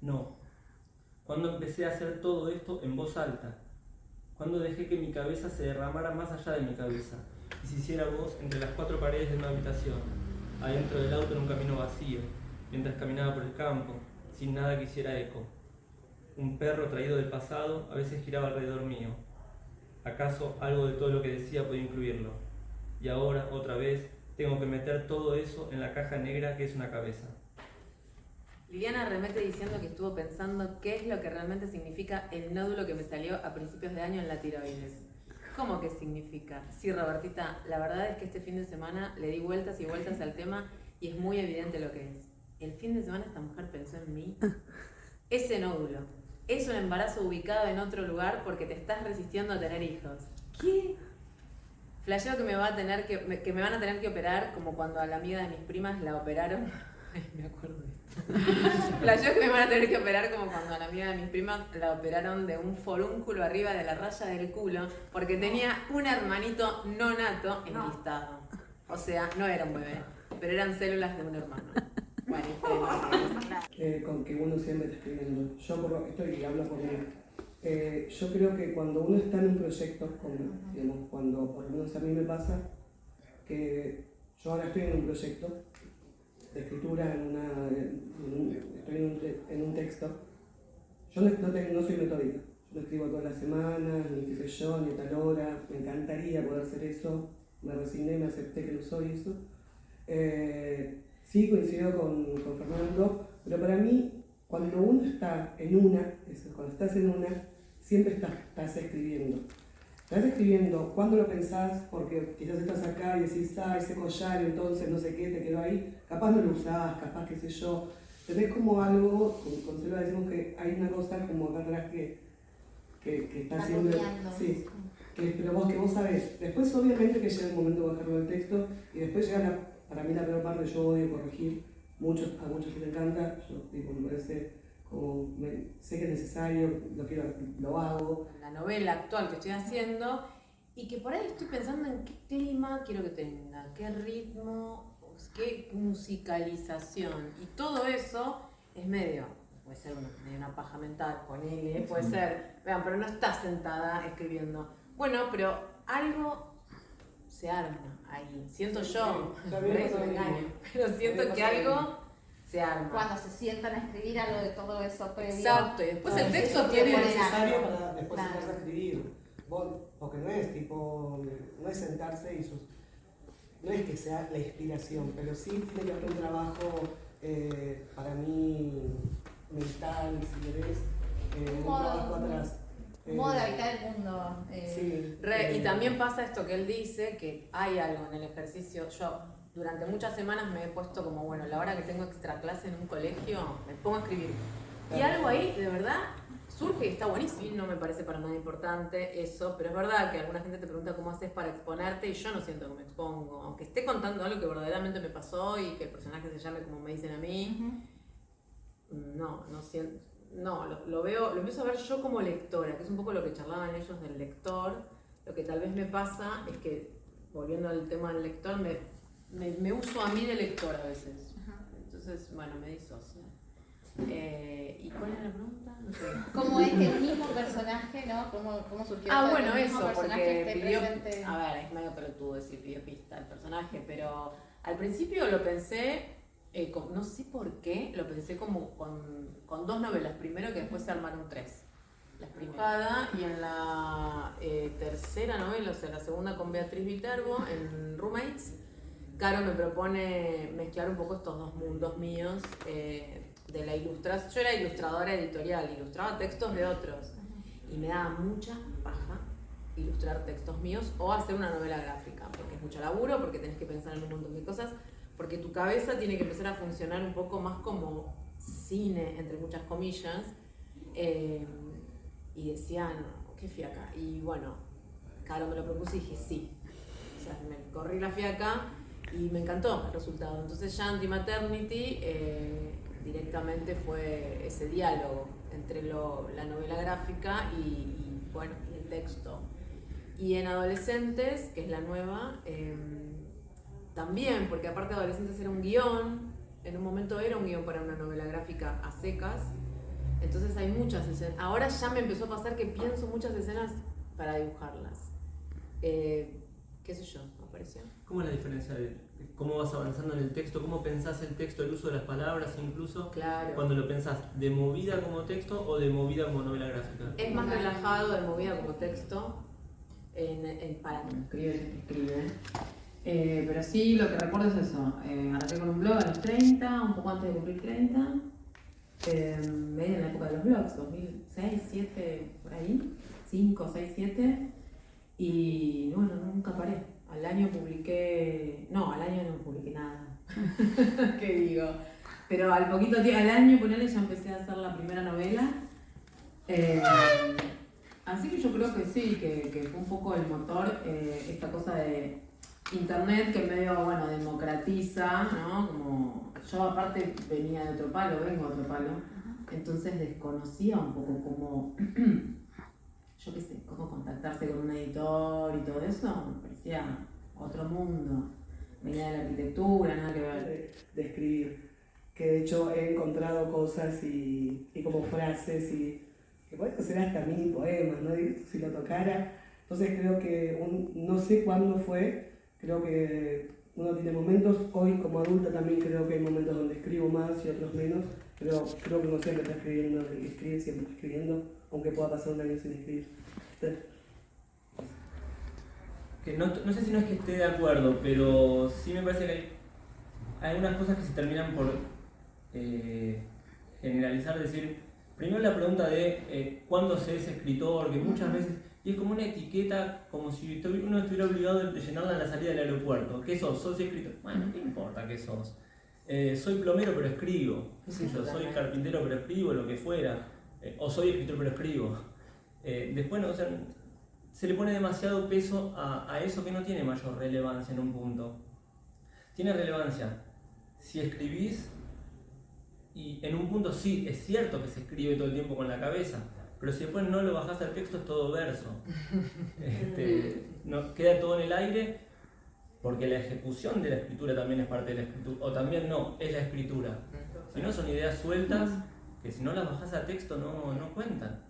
No. ¿Cuándo empecé a hacer todo esto en voz alta? ¿Cuándo dejé que mi cabeza se derramara más allá de mi cabeza y se hiciera voz entre las cuatro paredes de una habitación, adentro del auto en un camino vacío, mientras caminaba por el campo, sin nada que hiciera eco? Un perro traído del pasado a veces giraba alrededor mío. ¿Acaso algo de todo lo que decía podía incluirlo? Y ahora, otra vez, tengo que meter todo eso en la caja negra que es una cabeza. Liliana remete diciendo que estuvo pensando qué es lo que realmente significa el nódulo que me salió a principios de año en la tiroides. ¿Cómo que significa? Sí, Robertita, la verdad es que este fin de semana le di vueltas y vueltas al tema y es muy evidente lo que es. El fin de semana esta mujer pensó en mí. Ese nódulo es un embarazo ubicado en otro lugar porque te estás resistiendo a tener hijos. ¿Qué? Flasheo que me van a tener que operar como cuando a la amiga de mis primas la operaron. Ay, me acuerdo de esto. Flasheo que me van a tener que operar como cuando a la amiga de mis primas la operaron de un forúnculo arriba de la raya del culo porque tenía un hermanito no nato enlistado. O sea, no era un bebé, pero eran células de un hermano. Bueno, con que uno siempre está escribiendo. Yo estoy hablando por mí. Yo creo que cuando uno está en un proyecto, digamos, cuando por lo menos a mí me pasa, que yo ahora estoy en un proyecto de escritura, estoy en un texto. Yo no soy metódica, yo no escribo todas las semanas, ni qué sé yo, ni a tal hora. Me encantaría poder hacer eso, me resigné, me acepté que no soy eso. Sí, coincido con Fernando, pero para mí, cuando uno está en cuando estás en una, siempre estás escribiendo. Estás escribiendo cuando lo pensás, porque quizás estás acá y decís, ese collar, entonces no sé qué, te quedó ahí. Capaz no lo usás, capaz qué sé yo. Tenés como algo, con Selva decimos que hay una cosa como acá atrás que está haciendo. Sí, pero que vos sabés. Después, obviamente, que llega el momento de bajarlo del texto y después llega para mí la peor parte. Yo odio corregir. A muchos les encanta. Yo, me parece como. Sé que es necesario, lo hago. la novela actual que estoy haciendo y que por ahí estoy pensando en qué clima quiero que tenga, qué ritmo, qué musicalización y todo eso es puede ser una paja mental, ponele, puede ser, vean, pero no estás sentada escribiendo. Bueno, pero algo se arma ahí, siento yo, por eso me engaño, pero siento que algo se arma. Cuando se sientan a escribir algo de todo eso previo. Exacto, y después el texto tiene es necesario para después sentarse a escribir. Porque no es sentarse y no es que sea la inspiración, pero sí tiene que haber un trabajo para mí mental, si querés, un trabajo atrás. Un modo de habitar el mundo. Sí, y también pasa esto que él dice, que hay algo en el ejercicio. Yo durante muchas semanas me he puesto como, bueno, la hora que tengo extra clase en un colegio, me pongo a escribir. Y algo ahí, de verdad, surge y está buenísimo. No me parece para nada importante eso, pero es verdad que alguna gente te pregunta cómo haces para exponerte y yo no siento que me expongo. Aunque esté contando algo que verdaderamente me pasó y que el personaje se llame como me dicen a mí, no siento. No, lo empiezo a ver yo como lectora, que es un poco lo que charlaban ellos del lector. Lo que tal vez me pasa es que, volviendo al tema del lector, me uso a mí de lector a veces. Entonces, bueno, me disocio. ¿Y cuál era la pregunta? No sé. ¿Cómo es que el mismo personaje, no? ¿Cómo surgió Bueno, el mismo eso, personaje porque esté pidió, presente? a ver, es medio pelotudo decir pidió pista el personaje, pero al principio lo pensé, no sé por qué, lo pensé como con dos novelas. Primero que después se armaron tres. La primera y en la tercera novela, o sea, la segunda con Beatriz Viterbo, en Roommates, Caro me propone mezclar un poco estos dos mundos míos de la ilustración. Yo era ilustradora editorial, ilustraba textos de otros y me daba mucha paja ilustrar textos míos o hacer una novela gráfica, porque es mucho laburo, porque tenés que pensar en un montón de cosas, porque tu cabeza tiene que empezar a funcionar un poco más como cine, entre muchas comillas, y decía, no, qué fiaca. Y bueno, Caro me lo propuso y dije sí. O sea, me corrí la fiaca y me encantó el resultado. Entonces ya Anti-Maternity directamente fue ese diálogo entre la novela gráfica y el texto. Y en Adolescentes, que es la nueva, también, porque aparte de Adolescentes era un guión, en un momento era un guión para una novela gráfica a secas, Entonces hay muchas escenas. Ahora ya me empezó a pasar que pienso muchas escenas para dibujarlas. ¿Qué sé yo? ¿Apareció? ¿Cómo es la diferencia de cómo vas avanzando en el texto? ¿Cómo pensás el texto, el uso de las palabras incluso? Claro. Cuando lo pensás de movida como texto o de movida como novela gráfica. Es más relajado de movida como texto para mí. Escribe. Pero sí, lo que recuerdo es eso. Arranqué con un blog a los 30, un poco antes de cumplir 30. Medio en la época de los blogs, 2006, 2007, por ahí. 5, 6, 7. Y bueno, nunca paré. Al año no publiqué nada. ¿Qué digo? Pero al poquito tiempo, al año, ponele, ya empecé a hacer la primera novela. Así que yo creo que sí, que fue un poco el motor, esta cosa de internet que medio, bueno, democratiza, ¿no? Como yo aparte vengo de otro palo, entonces desconocía un poco cómo, yo qué sé, cómo contactarse con un editor y todo eso, me parecía otro mundo. Venía de la arquitectura, nada que ver. De escribir. Que de hecho he encontrado cosas y como frases y que pueden ser hasta mini poemas, ¿no? Y si lo tocara. Entonces creo que, no sé cuándo fue, creo que uno tiene momentos, hoy como adulta también creo que hay momentos donde escribo más y otros menos, pero creo que uno siempre está escribiendo, el que escribe siempre está escribiendo, aunque pueda pasar un año sin escribir. Que no sé si no es que esté de acuerdo, pero sí me parece que hay algunas cosas que se terminan por generalizar, decir, primero la pregunta de cuándo se es escritor, que muchas veces, y es como una etiqueta, como si uno estuviera obligado de llenarla en la salida del aeropuerto. ¿Qué sos? ¿Sos escritor? Bueno, ¿qué importa qué sos? Soy plomero pero escribo, qué sé yo, soy carpintero pero escribo, lo que fuera, o soy escritor pero escribo. Después, no, o sea, se le pone demasiado peso a eso que no tiene mayor relevancia en un punto. Tiene relevancia si escribís, y en un punto sí, es cierto que se escribe todo el tiempo con la cabeza, pero si después no lo bajás al texto es todo verso. No, queda todo en el aire, porque la ejecución de la escritura también es parte de la escritura, o también no, es la escritura. Si no, son ideas sueltas que si no las bajás a texto no cuentan.